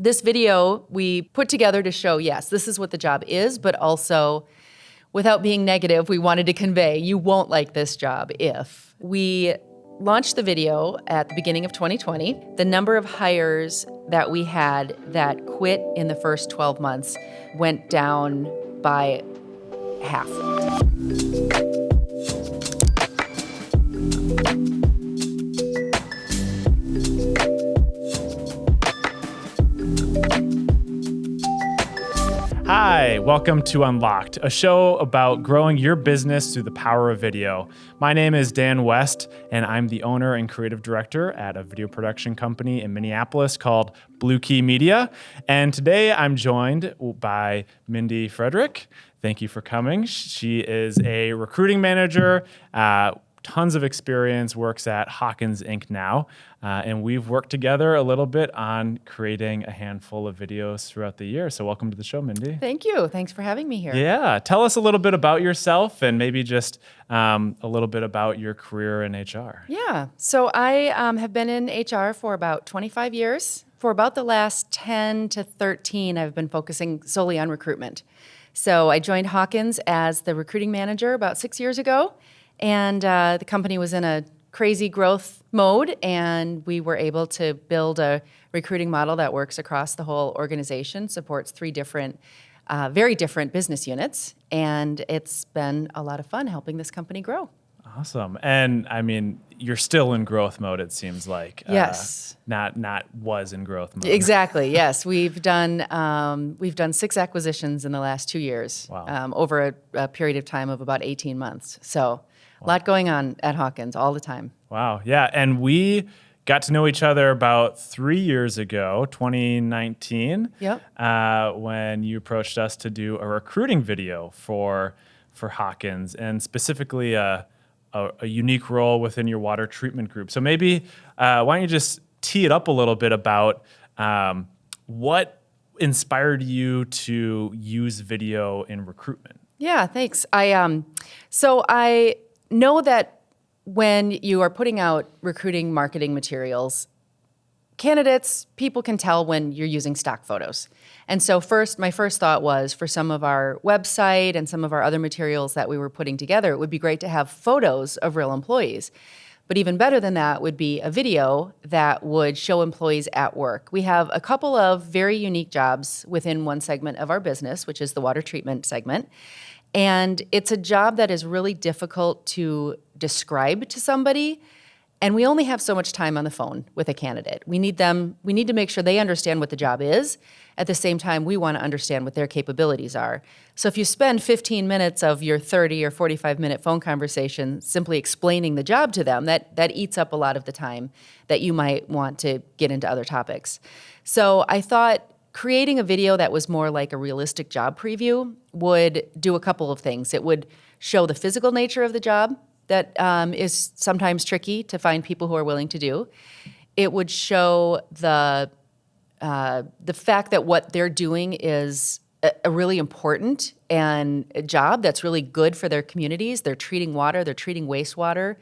this video we put together to show, yes, this is what the job is, but also, without being negative, we wanted to convey, you won't like this job if. We launched the video at the beginning of 2020. The number of hires that we had that quit in the first 12 months went down by half. Hi, welcome to Unlocked, a show about growing your business through the power of video. My name is Dan West, and I'm the owner and creative director at a video production company in Minneapolis called Blue Key Media. And today I'm joined by Minde Frederick. Thank you for coming. She is a recruiting manager, tons of experience, works at Hawkins Inc. now. And we've worked together a little bit on creating a handful of videos throughout the year. So welcome to the show, Minde. Thank you. Thanks for having me here. Yeah. Tell us a little bit about yourself and maybe just a little bit about your career in HR. Yeah. So I have been in HR for about 25 years. For about the last 10 to 13, I've been focusing solely on recruitment. So I joined Hawkins as the recruiting manager about 6 years ago. And the company was in a crazy growth mode, and we were able to build a recruiting model that works across the whole organization, supports three different, very different business units, and it's been a lot of fun helping this company grow. Awesome. And I mean, you're still in growth mode, it seems like. Yes. Not was in growth mode. Exactly. Yes. We've done 6 acquisitions in the last 2 years. Wow. Over a period of time of about 18 months. So a lot going on at Hawkins all the time. Wow. Yeah. And we got to know each other about 3 years ago, 2019. Yep. When you approached us to do a recruiting video for Hawkins, and specifically a unique role within your water treatment group. So maybe why don't you just tee it up a little bit about what inspired you to use video in recruitment? Yeah, thanks. I know that when you are putting out recruiting marketing materials, people can tell when you're using stock photos. And so my first thought was, for some of our website and some of our other materials that we were putting together, it would be great to have photos of real employees. But even better than that would be a video that would show employees at work. We have a couple of very unique jobs within one segment of our business, which is the water treatment segment. And it's a job that is really difficult to describe to somebody. And we only have so much time on the phone with a candidate. We need to make sure they understand what the job is. At the same time, we want to understand what their capabilities are. So if you spend 15 minutes of your 30 or 45-minute phone conversation simply explaining the job to them, that eats up a lot of the time that you might want to get into other topics. So I thought creating a video that was more like a realistic job preview would do a couple of things. It would show the physical nature of the job that is sometimes tricky to find people who are willing to do. It would show the fact that what they're doing is a really important and a job that's really good for their communities. They're treating water, they're treating wastewater,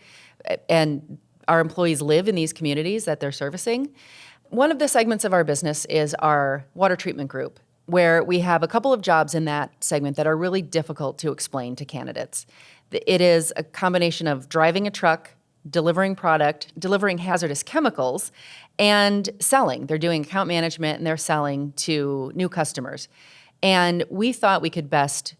and our employees live in these communities that they're servicing. One of the segments of our business is our water treatment group, where we have a couple of jobs in that segment that are really difficult to explain to candidates. It is a combination of driving a truck, delivering product, delivering hazardous chemicals, and selling. They're doing account management and they're selling to new customers. And we thought we could best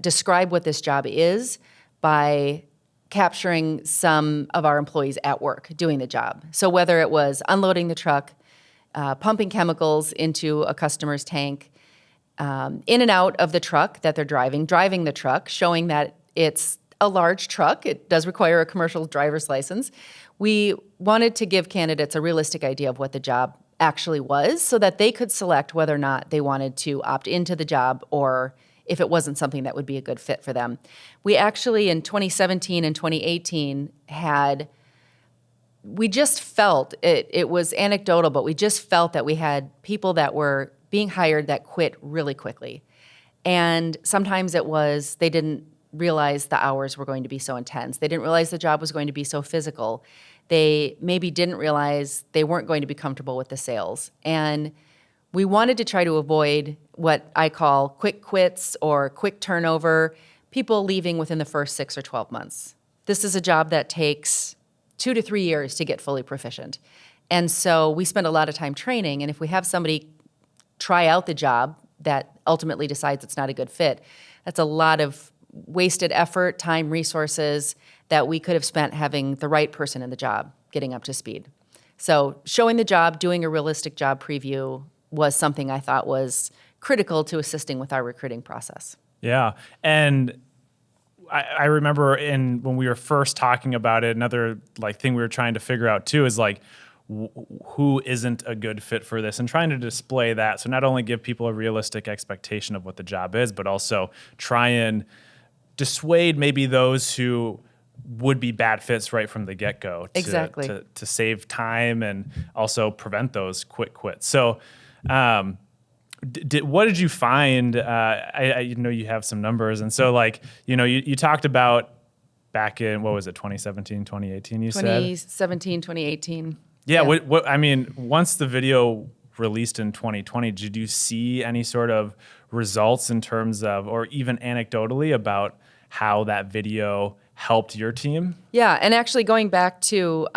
describe what this job is by capturing some of our employees at work doing the job. So whether it was unloading the truck, pumping chemicals into a customer's tank, in and out of the truck that they're driving the truck, showing that it's a large truck. It does require a commercial driver's license. We wanted to give candidates a realistic idea of what the job actually was so that they could select whether or not they wanted to opt into the job or if it wasn't something that would be a good fit for them. We actually, in 2017 and 2018, we just felt, it was anecdotal, but we just felt that we had people that were being hired that quit really quickly. And sometimes it was they didn't realize the hours were going to be so intense. They didn't realize the job was going to be so physical. They maybe didn't realize they weren't going to be comfortable with the sales. And We wanted to try to avoid what I call quick quits or quick turnover, people leaving within the first 6 or 12 months. This is a job that takes 2 to 3 years to get fully proficient. And so we spend a lot of time training, and if we have somebody try out the job that ultimately decides it's not a good fit, that's a lot of wasted effort, time, resources that we could have spent having the right person in the job getting up to speed. So showing the job, doing a realistic job preview was something I thought was critical to assisting with our recruiting process. Yeah. And I remember when we were first talking about it, another like thing we were trying to figure out too is like who isn't a good fit for this, and trying to display that. So not only give people a realistic expectation of what the job is, but also try and dissuade maybe those who would be bad fits right from the get-go Exactly. to save time and also prevent those quick quits. So what did you find? I know you have some numbers. And so like, you talked about back in, what was it, 2017, 2018, you said? 2017, 2018. Yeah. What I mean, once the video released in 2020, did you see any sort of results in terms of, or even anecdotally about how that video helped your team? Yeah, and actually going back to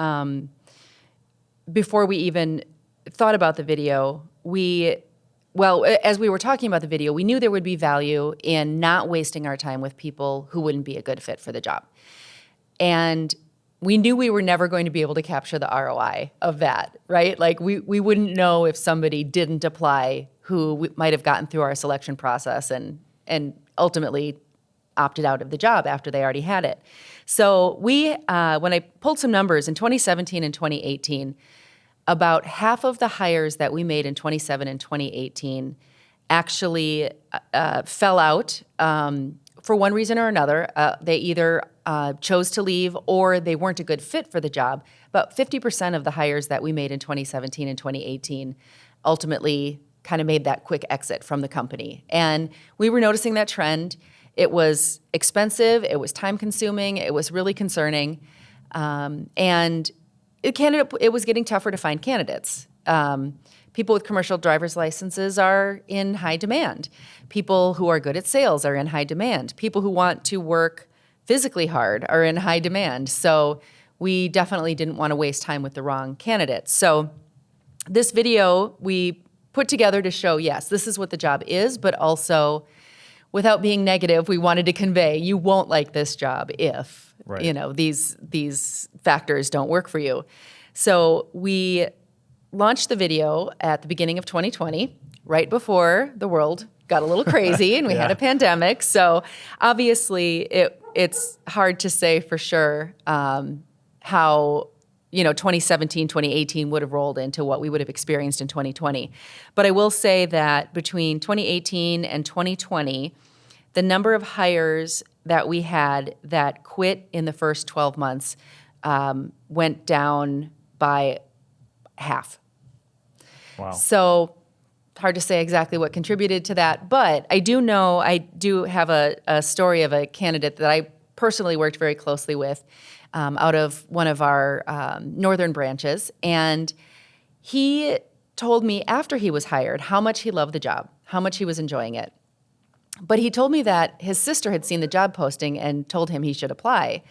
before we even thought about the video, as we were talking about the video, we knew there would be value in not wasting our time with people who wouldn't be a good fit for the job. And we knew we were never going to be able to capture the ROI of that, right? Like we wouldn't know if somebody didn't apply who might have gotten through our selection process and ultimately opted out of the job after they already had it. So when I pulled some numbers in 2017 and 2018, about half of the hires that we made in 2017 and 2018 actually fell out for one reason or another. They either chose to leave or they weren't a good fit for the job. About 50% of the hires that we made in 2017 and 2018 ultimately kind of made that quick exit from the company. And we were noticing that trend. It was expensive, it was time-consuming, it was really concerning, and it was getting tougher to find candidates. People with commercial driver's licenses are in high demand. People who are good at sales are in high demand. People who want to work physically hard are in high demand. So we definitely didn't want to waste time with the wrong candidates. So this video we put together to show, yes, this is what the job is, but also, without being negative, we wanted to convey you won't like this job if these factors don't work for you. So we launched the video at the beginning of 2020, right before the world got a little crazy and we had a pandemic. So obviously it's hard to say for sure how 2017, 2018 would have rolled into what we would have experienced in 2020. But I will say that between 2018 and 2020, the number of hires that we had that quit in the first 12 months went down by half. Wow. So hard to say exactly what contributed to that, but I do have a story of a candidate that I personally worked very closely with out of one of our northern branches. And he told me after he was hired how much he loved the job, how much he was enjoying it. But he told me that his sister had seen the job posting and told him he should apply.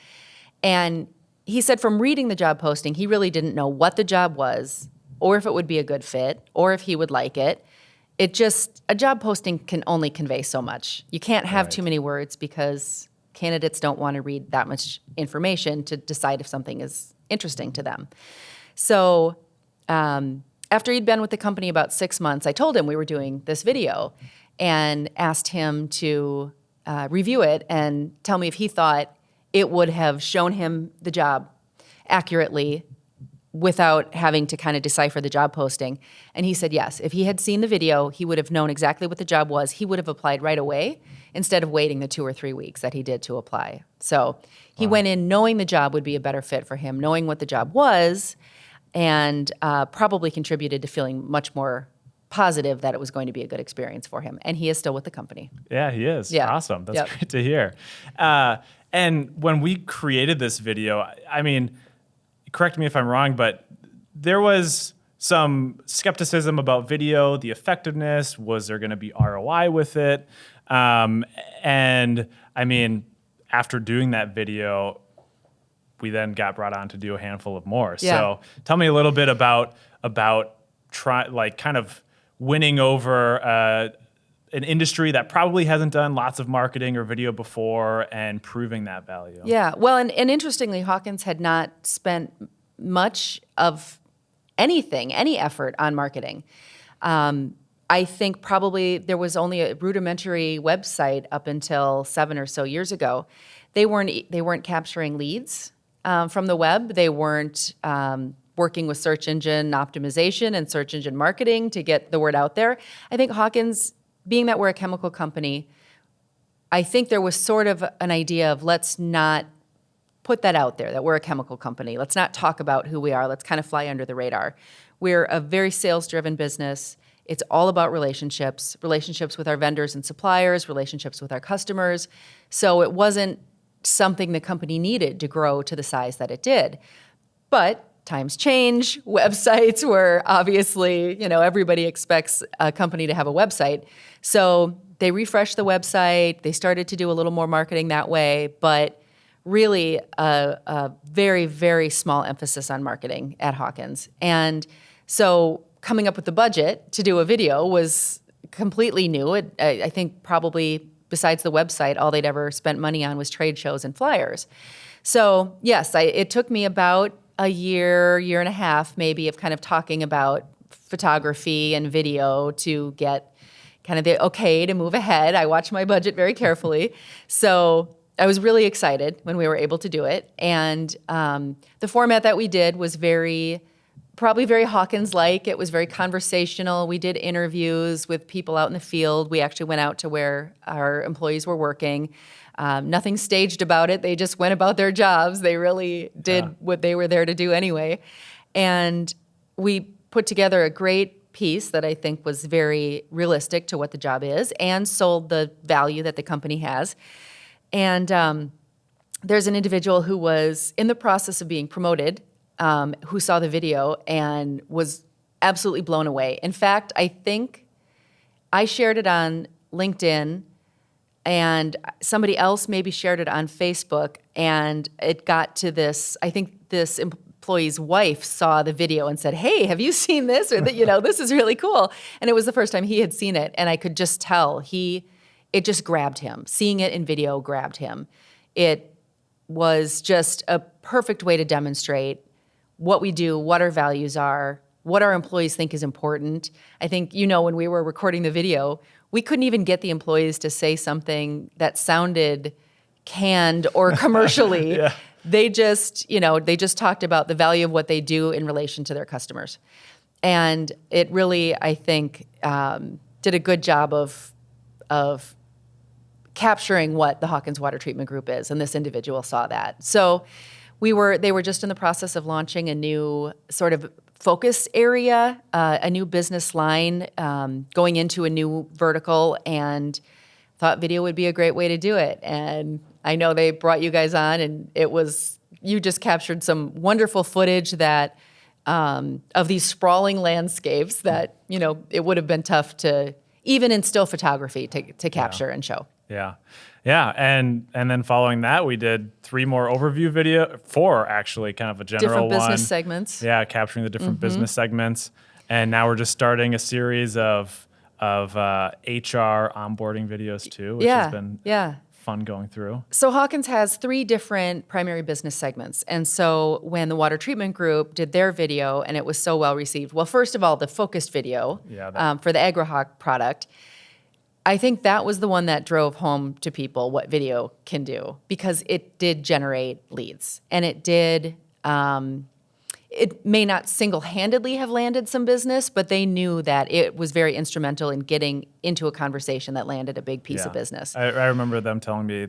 And he said from reading the job posting, he really didn't know what the job was or if it would be a good fit or if he would like it. A job posting can only convey so much. You can't have too many words because candidates don't want to read that much information to decide if something is interesting to them. So after he'd been with the company about 6 months, I told him we were doing this video and asked him to review it and tell me if he thought it would have shown him the job accurately without having to kind of decipher the job posting. And he said yes. If he had seen the video, he would have known exactly what the job was. He would have applied right away instead of waiting the 2 or 3 weeks that he did to apply. So he went in knowing the job would be a better fit for him, knowing what the job was, and probably contributed to feeling much more positive that it was going to be a good experience for him. And he is still with the company. Yeah, he is. Yeah. Awesome. That's great to hear. And when we created this video, I mean, correct me if I'm wrong, but there was some skepticism about video, the effectiveness. Was there going to be ROI with it? And I mean, after doing that video, we then got brought on to do a handful of more. Yeah. So tell me a little bit about kind of winning over an industry that probably hasn't done lots of marketing or video before and proving that value. Yeah. Well, and interestingly, Hawkins had not spent much of anything, any effort on marketing. I think probably there was only a rudimentary website up until 7 or so years ago. They weren't capturing leads from the web. They weren't working with search engine optimization and search engine marketing to get the word out there. I think Hawkins, being that we're a chemical company, I think there was sort of an idea of let's not put that out there, that we're a chemical company. Let's not talk about who we are. Let's kind of fly under the radar. We're a very sales-driven business. It's all about relationships with our vendors and suppliers, relationships with our customers. So it wasn't something the company needed to grow to the size that it did. But times change. Websites were obviously, everybody expects a company to have a website. So they refreshed the website. They started to do a little more marketing that way, but really a very, very small emphasis on marketing at Hawkins. And so coming up with the budget to do a video was completely new. I think probably besides the website, all they'd ever spent money on was trade shows and flyers. So yes, it took me about a year and a half maybe of kind of talking about photography and video to get kind of the okay to move ahead. I watched my budget very carefully. So I was really excited when we were able to do it. And the format that we did was probably very Hawkins-like. It was very conversational. We did interviews with people out in the field. We actually went out to where our employees were working. Nothing staged about it. They just went about their jobs. They really did what they were there to do anyway. And we put together a great piece that I think was very realistic to what the job is and sold the value that the company has. And there's an individual who was in the process of being promoted who saw the video and was absolutely blown away. In fact, I think I shared it on LinkedIn and somebody else maybe shared it on Facebook, and it got to this, I think this employee's wife saw the video and said, "Hey, have you seen this?" Or this is really cool. And it was the first time he had seen it, and I could just tell it just grabbed him. Seeing it in video grabbed him. It was just a perfect way to demonstrate what we do, what our values are, what our employees think is important. I think, when we were recording the video, we couldn't even get the employees to say something that sounded canned or commercially. Yeah. They just talked about the value of what they do in relation to their customers. And it really, I think, did a good job of capturing what the Hawkins Water Treatment Group is, and this individual saw that. So they were just in the process of launching a new sort of focus area, a new business line, going into a new vertical, and thought video would be a great way to do it. And I know they brought you guys on, and you just captured some wonderful footage that of these sprawling landscapes that, it would have been tough to, even in still photography, to capture and show. Yeah. Yeah. And then following that, we did 3 more overview 4 actually, kind of a general different business one. segments. Yeah, capturing the different business segments. And now we're just starting a series of HR onboarding videos too, which has been fun going through. So Hawkins has 3 different primary business segments. And so when the Water Treatment Group did their video and it was so well received, well, first of all, the focused video for the AgriHawk product, I think that was the one that drove home to people what video can do, because it did generate leads. And it did, it may not single-handedly have landed some business, but they knew that it was very instrumental in getting into a conversation that landed a big piece of business. I remember them telling me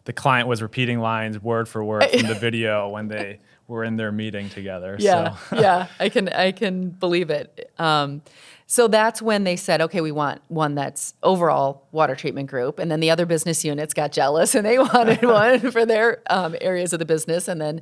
the client was repeating lines word for word from the video when they were in their meeting together. Yeah, yeah, I can believe it. So that's when they said, okay, we want one that's overall water treatment group. And then the other business units got jealous and they wanted one for their areas of the business. And then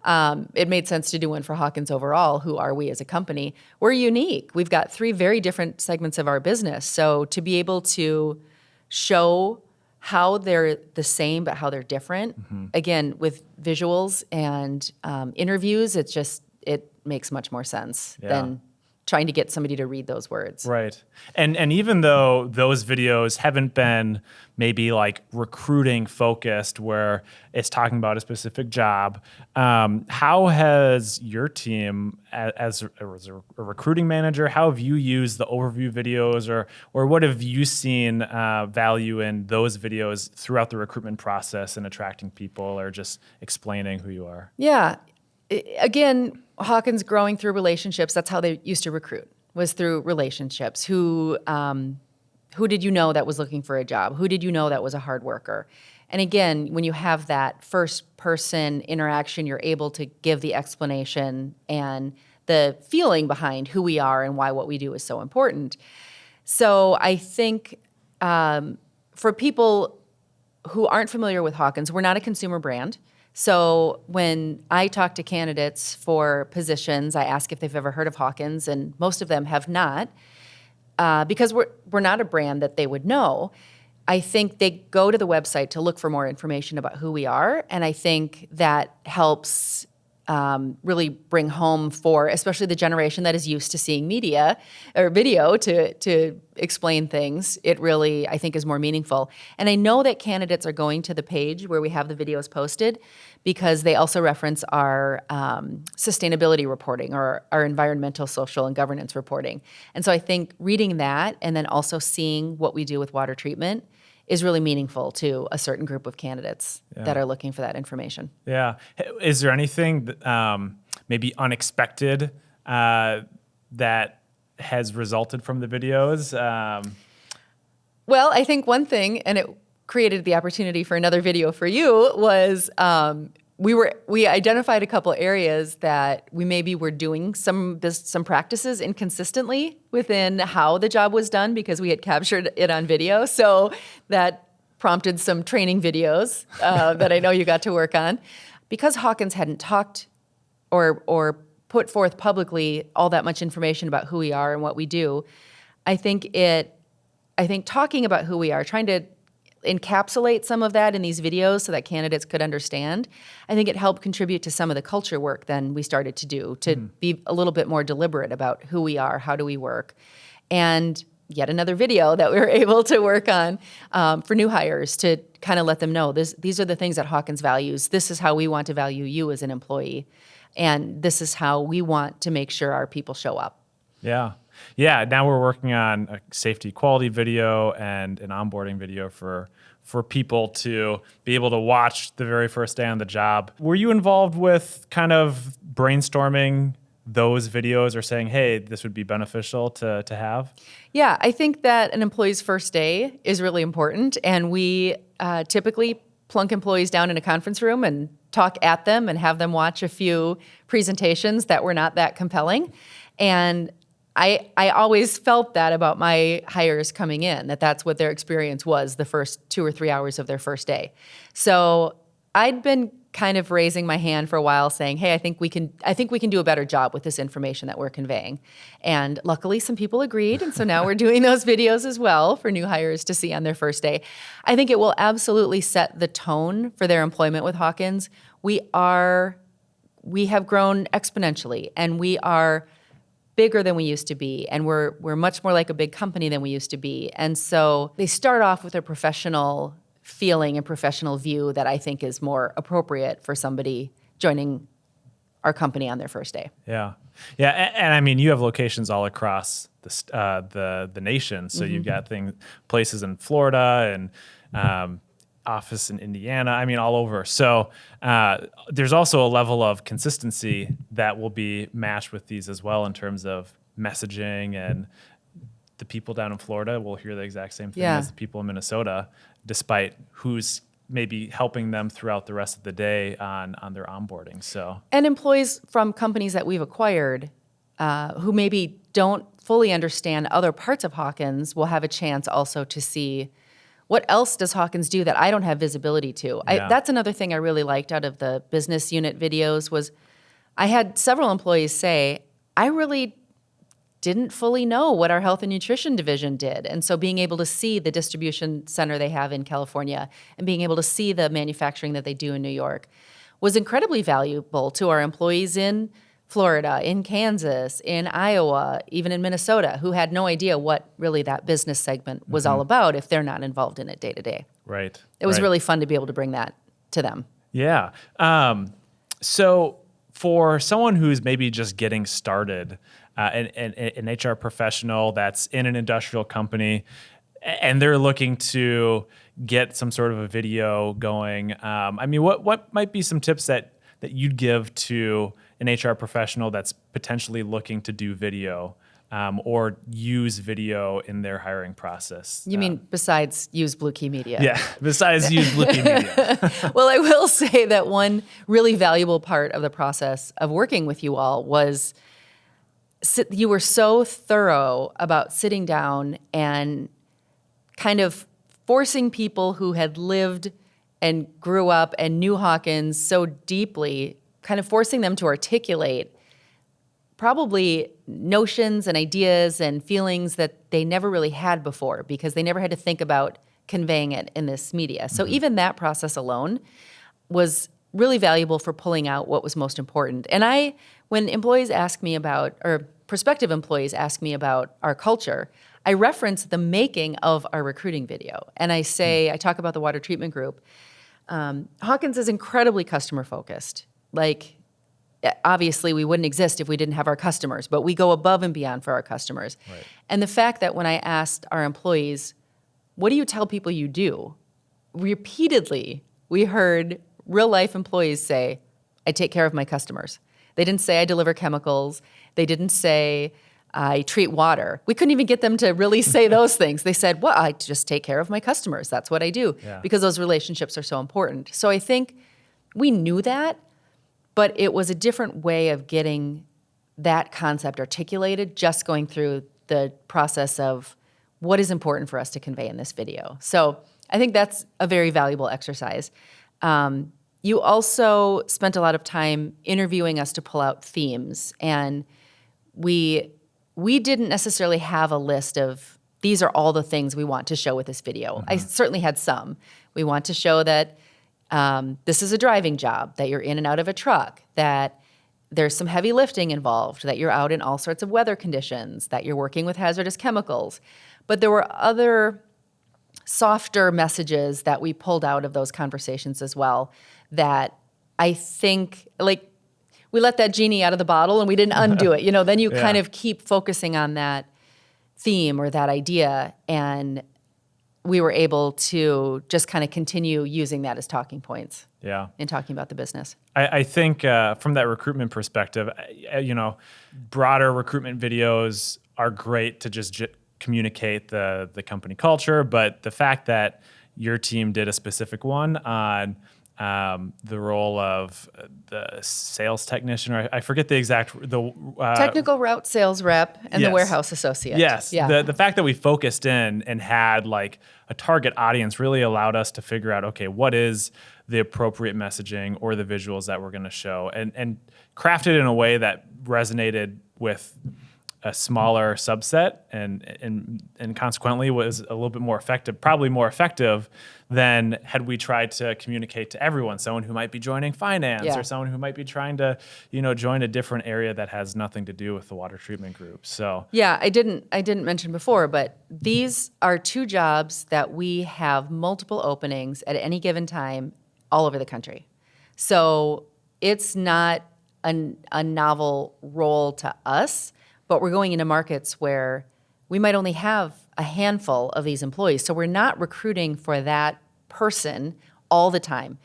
it made sense to do one for Hawkins overall. Who are we as a company? We're unique. We've got 3 very different segments of our business. So to be able to show how they're the same but how they're different, again, with visuals and interviews, it makes much more sense than trying to get somebody to read those words. Right. And even though those videos haven't been maybe like recruiting focused where it's talking about a specific job, how has your team as a recruiting manager, how have you used the overview videos or what have you seen value in those videos throughout the recruitment process and attracting people or just explaining who you are? Yeah. Again, Hawkins growing through relationships. That's how they used to recruit, was through relationships. Who did you know that was looking for a job? Who did you know that was a hard worker? And again, when you have that first person interaction, you're able to give the explanation and the feeling behind who we are and why what we do is so important. So I think for people who aren't familiar with Hawkins, we're not a consumer brand. So when I talk to candidates for positions, I ask if they've ever heard of Hawkins, and most of them have not, because we're not a brand that they would know. I think they go to the website to look for more information about who we are, and I think that helps really bring home for, especially the generation that is used to seeing media or video to explain things. It really, I think, is more meaningful. And I know that candidates are going to the page where we have the videos posted because they also reference our sustainability reporting or our environmental, social, and governance reporting. And so I think reading that and then also seeing what we do with water treatment is really meaningful to a certain group of candidates that are looking for that information. Yeah. Is there anything that, maybe unexpected that has resulted from the videos? Well, I think one thing, and it created the opportunity for another video for you, was we identified a couple areas that we maybe were doing some practices inconsistently within how the job was done because we had captured it on video. So that prompted some training videos that I know you got to work on. Because Hawkins hadn't talked or put forth publicly all that much information about who we are and what we do, I think talking about who we are, trying to encapsulate some of that in these videos so that candidates could understand, I think it helped contribute to some of the culture work then we started to do, to be a little bit more deliberate about who we are, how do we work. And yet another video that we were able to work on for new hires to kind of let them know, these are the things that Hawkins values. This is how we want to value you as an employee. And this is how we want to make sure our people show up. Yeah. Yeah, now we're working on a safety quality video and an onboarding video for people to be able to watch the very first day on the job. Were you involved with kind of brainstorming those videos or saying, hey, this would be beneficial to have? Yeah, I think that an employee's first day is really important, and we typically plunk employees down in a conference room and talk at them and have them watch a few presentations that were not that compelling. And I always felt that about my hires coming in, that's what their experience was the first 2 or 3 hours of their first day. So I'd been kind of raising my hand for a while saying, hey, I think we can do a better job with this information that we're conveying. And luckily some people agreed. And so now we're doing those videos as well for new hires to see on their first day. I think it will absolutely set the tone for their employment with Hawkins. We have grown exponentially, and we are bigger than we used to be, and we're much more like a big company than we used to be. And so they start off with a professional feeling and professional view that I think is more appropriate for somebody joining our company on their first day. Yeah. Yeah, and I mean, you have locations all across the nation. So you've got places in Florida and office in Indiana, I mean, all over. So there's also a level of consistency that will be matched with these as well in terms of messaging, and the people down in Florida will hear the exact same thing as the people in Minnesota, despite who's maybe helping them throughout the rest of the day on their onboarding. So, and employees from companies that we've acquired who maybe don't fully understand other parts of Hawkins will have a chance also to see what else does Hawkins do that I don't have visibility to? Yeah. That's another thing I really liked out of the business unit videos was I had several employees say, I really didn't fully know what our health and nutrition division did. And so being able to see the distribution center they have in California and being able to see the manufacturing that they do in New York was incredibly valuable to our employees in Florida, in Kansas, in Iowa, even in Minnesota, who had no idea what really that business segment was all about if they're not involved in it day to day. Right. It was right. really fun to be able to bring that to them. Yeah. So for someone who's maybe just getting started, an HR professional that's in an industrial company, and they're looking to get some sort of a video going, I mean, what might be some tips that you'd give to an HR professional that's potentially looking to do video or use video in their hiring process? You mean besides use Blue Key Media? Yeah, besides use Blue Key Media. Well, I will say that one really valuable part of the process of working with you all was you were so thorough about sitting down and kind of forcing people who had lived and grew up and knew Hawkins so deeply, kind of forcing them to articulate probably notions and ideas and feelings that they never really had before because they never had to think about conveying it in this media. So even that process alone was really valuable for pulling out what was most important. And when employees ask me about, or prospective employees ask me about our culture, I reference the making of our recruiting video. And I say, I talk about the water treatment group. Hawkins is incredibly customer focused. Like, obviously we wouldn't exist if we didn't have our customers, but we go above and beyond for our customers. Right. And the fact that when I asked our employees, what do you tell people you do? Repeatedly, we heard real life employees say, I take care of my customers. They didn't say I deliver chemicals. They didn't say I treat water. We couldn't even get them to really say those things. They said, well, I just take care of my customers. That's what I do. Yeah. Because those relationships are so important. So I think we knew that, but it was a different way of getting that concept articulated, just going through the process of what is important for us to convey in this video. So I think that's a very valuable exercise. You also spent a lot of time interviewing us to pull out themes, and we didn't necessarily have a list of these are all the things we want to show with this video. I certainly had some. We want to show that this is a driving job, that you're in and out of a truck, that there's some heavy lifting involved, that you're out in all sorts of weather conditions, that you're working with hazardous chemicals. But there were other softer messages that we pulled out of those conversations as well that I think, like, we let that genie out of the bottle and we didn't undo it. Then you kind of keep focusing on that theme or that idea, and we were able to just kind of continue using that as talking points. Yeah. In talking about the business. I think from that recruitment perspective, broader recruitment videos are great to just communicate the company culture, but the fact that your team did a specific one on the role of the sales technician, or I forget the exact technical route sales rep and yes. the warehouse associate. Yes. Yeah. The fact that we focused in and had like a target audience really allowed us to figure out, okay, what is the appropriate messaging or the visuals that we're going to show, and craft it in a way that resonated with a smaller subset and consequently was a little bit more effective, probably more effective than had we tried to communicate to everyone, someone who might be joining finance or someone who might be trying to, join a different area that has nothing to do with the water treatment group. So yeah, I didn't mention before, but these are two jobs that we have multiple openings at any given time all over the country. So it's not a novel role to us, but we're going into markets where we might only have a handful of these employees. So we're not recruiting for that person all the time.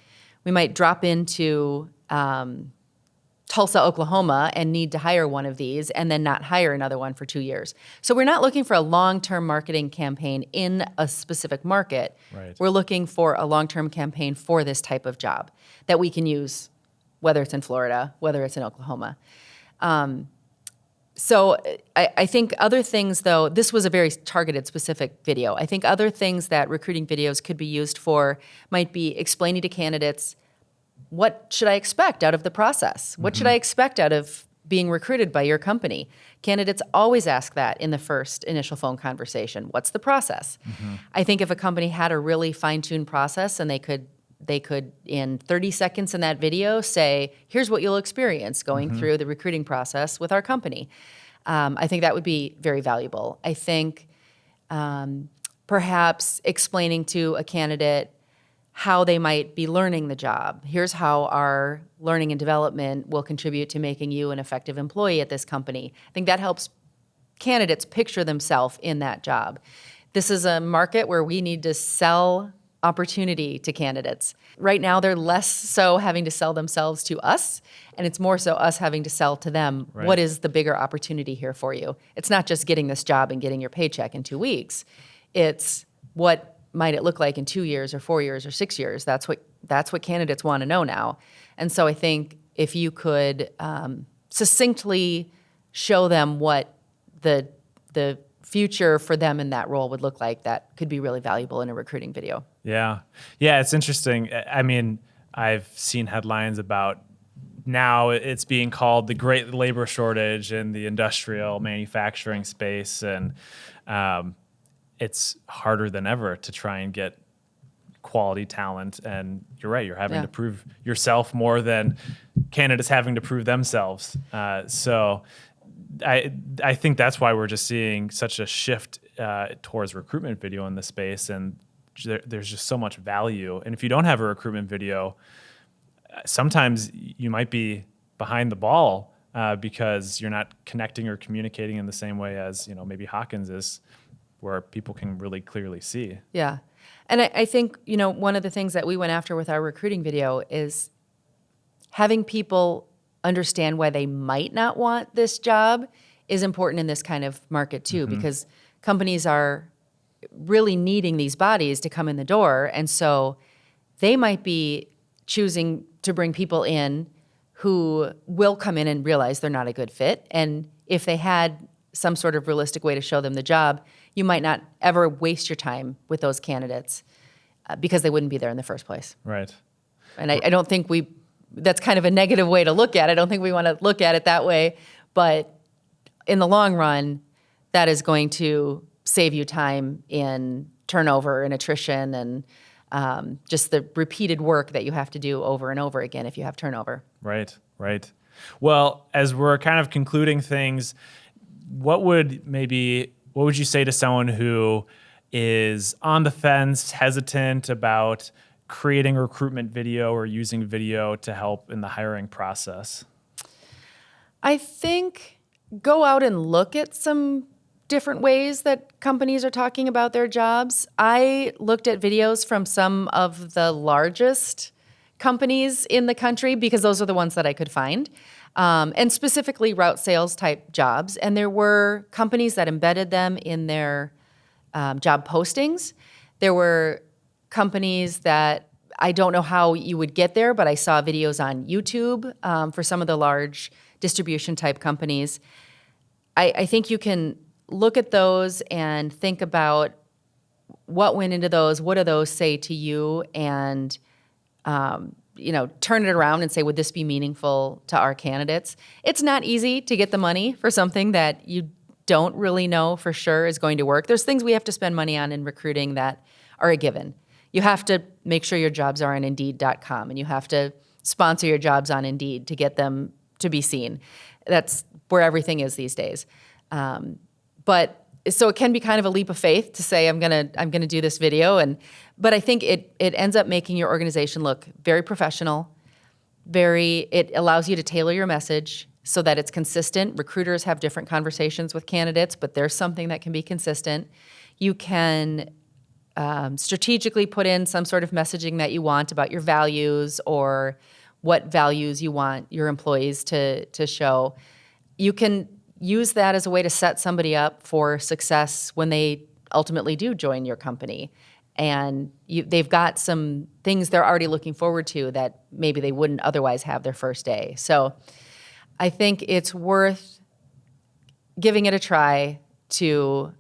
We might drop into Tulsa, Oklahoma, and need to hire one of these and then not hire another one for 2 years. So we're not looking for a long-term marketing campaign in a specific market. Right. We're looking for a long-term campaign for this type of job that we can use, whether it's in Florida, whether it's in Oklahoma. So I think other things, though, this was a very targeted, specific video. I think other things that recruiting videos could be used for might be explaining to candidates, what should I expect out of the process? What should I expect out of being recruited by your company? Candidates always ask that in the first initial phone conversation. What's the process? I think if a company had a really fine-tuned process and they could in 30 seconds in that video say, here's what you'll experience going through the recruiting process with our company. I think that would be very valuable. I think perhaps explaining to a candidate how they might be learning the job. Here's how our learning and development will contribute to making you an effective employee at this company. I think that helps candidates picture themselves in that job. This is a market where we need to sell opportunity to candidates. Right now, they're less so having to sell themselves to us, and it's more so us having to sell to them, Right. What is the bigger opportunity here for you? It's not just getting this job and getting your paycheck in 2 weeks. It's what might it look like in 2 years or 4 years or 6 years? That's what candidates want to know now. And so I think if you could succinctly show them what the future for them in that role would look like, that could be really valuable in a recruiting video. Yeah. Yeah, it's interesting. I mean, I've seen headlines about now it's being called the great labor shortage in the industrial manufacturing space. And it's harder than ever to try and get quality talent. And you're right, you're having to prove yourself more than candidates having to prove themselves. So I think that's why we're just seeing such a shift towards recruitment video in the space. And there's just so much value. And if you don't have a recruitment video, sometimes you might be behind the ball because you're not connecting or communicating in the same way as, maybe Hawkins is, where people can really clearly see. Yeah. And I think, one of the things that we went after with our recruiting video is having people understand why they might not want this job is important in this kind of market too, because companies are really needing these bodies to come in the door. And so they might be choosing to bring people in who will come in and realize they're not a good fit. And if they had some sort of realistic way to show them the job, you might not ever waste your time with those candidates because they wouldn't be there in the first place. Right. And I don't think that's kind of a negative way to look at it. I don't think we want to look at it that way. But in the long run, that is going to save you time in turnover and attrition and just the repeated work that you have to do over and over again if you have turnover. Right, right. Well, as we're kind of concluding things, what would you say to someone who is on the fence, hesitant about creating a recruitment video or using video to help in the hiring process? I think go out and look at some different ways that companies are talking about their jobs. I looked at videos from some of the largest companies in the country because those are the ones that I could find, and specifically route sales type jobs. And there were companies that embedded them in their job postings. There were companies that I don't know how you would get there, but I saw videos on YouTube for some of the large distribution type companies. I think you can look at those and think about what went into those, what do those say to you, and turn it around and say, would this be meaningful to our candidates? It's not easy to get the money for something that you don't really know for sure is going to work. There's things we have to spend money on in recruiting that are a given. You have to make sure your jobs are on Indeed.com, and you have to sponsor your jobs on Indeed to get them to be seen. That's where everything is these days. But so it can be kind of a leap of faith to say I'm gonna do this video, but I think it ends up making your organization look very professional. It allows you to tailor your message so that it's consistent. Recruiters have different conversations with candidates, but there's something that can be consistent. You can strategically put in some sort of messaging that you want about your values or what values you want your employees to show. You can use that as a way to set somebody up for success when they ultimately do join your company. And they've got some things they're already looking forward to that maybe they wouldn't otherwise have their first day. So I think it's worth giving it a try to,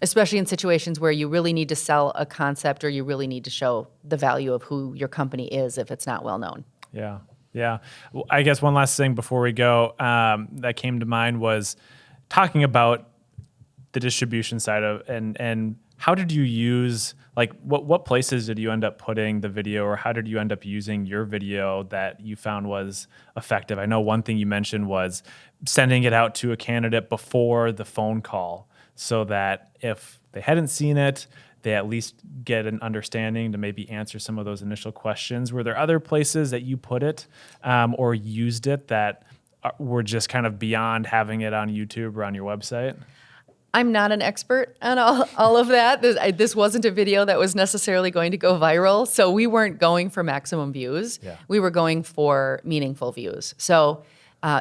especially in situations where you really need to sell a concept or you really need to show the value of who your company is if it's not well known. Yeah. Yeah. Well, I guess one last thing before we go that came to mind was talking about the distribution side of and how did you use, like, what places did you end up putting the video, or how did you end up using your video that you found was effective? I know one thing you mentioned was sending it out to a candidate before the phone call so that if they hadn't seen it, they at least get an understanding to maybe answer some of those initial questions. Were there other places that you put it or used it that were just kind of beyond having it on YouTube or on your website? I'm not an expert on all of that. This wasn't a video that was necessarily going to go viral. So we weren't going for maximum views. Yeah. We were going for meaningful views. So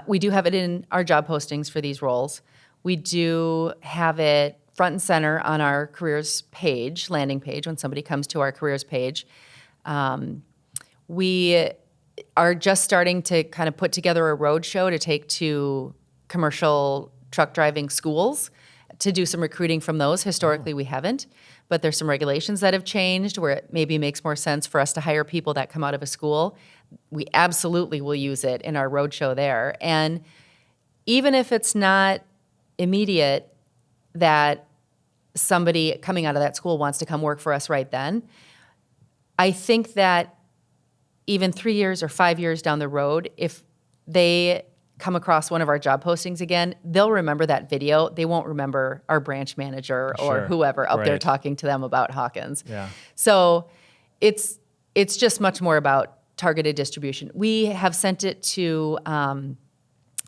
we do have it in our job postings for these roles. We do have it front and center on our careers page, landing page, when somebody comes to our careers page. We are just starting to kind of put together a road show to take to commercial truck driving schools to do some recruiting from those. Historically, we haven't, but there's some regulations that have changed where it maybe makes more sense for us to hire people that come out of a school. We absolutely will use it in our roadshow there. And even if it's not immediate that somebody coming out of that school wants to come work for us right then, I think that even 3 years or 5 years down the road, if they come across one of our job postings again, they'll remember that video. They won't remember our branch manager or Sure. whoever up there Right. talking to them about Hawkins. Yeah. So it's just much more about targeted distribution. We have sent it to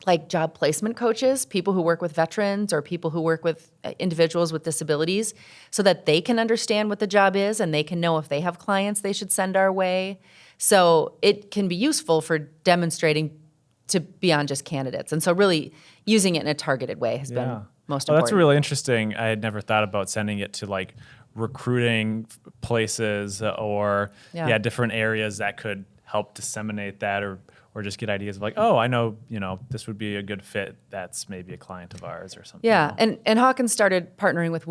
like job placement coaches, people who work with veterans or people who work with individuals with disabilities, so that they can understand what the job is and they can know if they have clients they should send our way. So it can be useful for demonstrating to beyond just candidates. And so really using it in a targeted way has been most important. That's really interesting. I had never thought about sending it to like recruiting places or different areas that could help disseminate that or just get ideas of like, oh, I know, this would be a good fit. That's maybe a client of ours or something. Yeah, and Hawkins started partnering with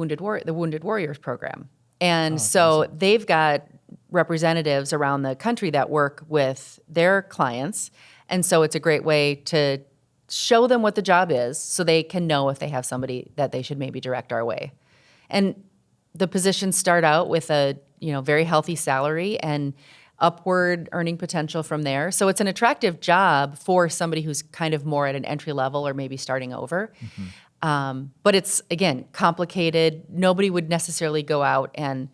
the Wounded Warriors program. And so awesome. they've got representatives around the country that work with their clients. And so it's a great way to show them what the job is so they can know if they have somebody that they should maybe direct our way. And the positions start out with a very healthy salary and upward earning potential from there. So it's an attractive job for somebody who's kind of more at an entry level or maybe starting over. But it's, again, complicated. Nobody would necessarily go out and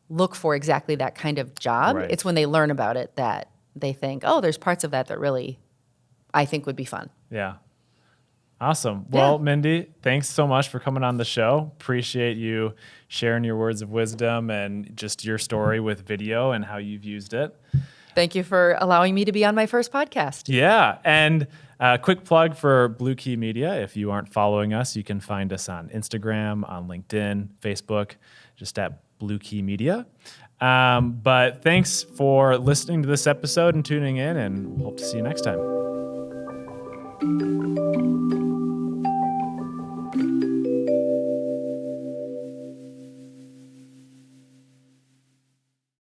look for exactly that kind of job. Right. It's when they learn about it that they think, oh, there's parts of that really I think would be fun. Yeah. Awesome. Well, Minde, thanks so much for coming on the show. Appreciate you sharing your words of wisdom and just your story with video and how you've used it. Thank you for allowing me to be on my first podcast. Yeah. And a quick plug for Blue Key Media. If you aren't following us, you can find us on Instagram, on LinkedIn, Facebook, just at Blue Key Media. But thanks for listening to this episode and tuning in, and hope to see you next time.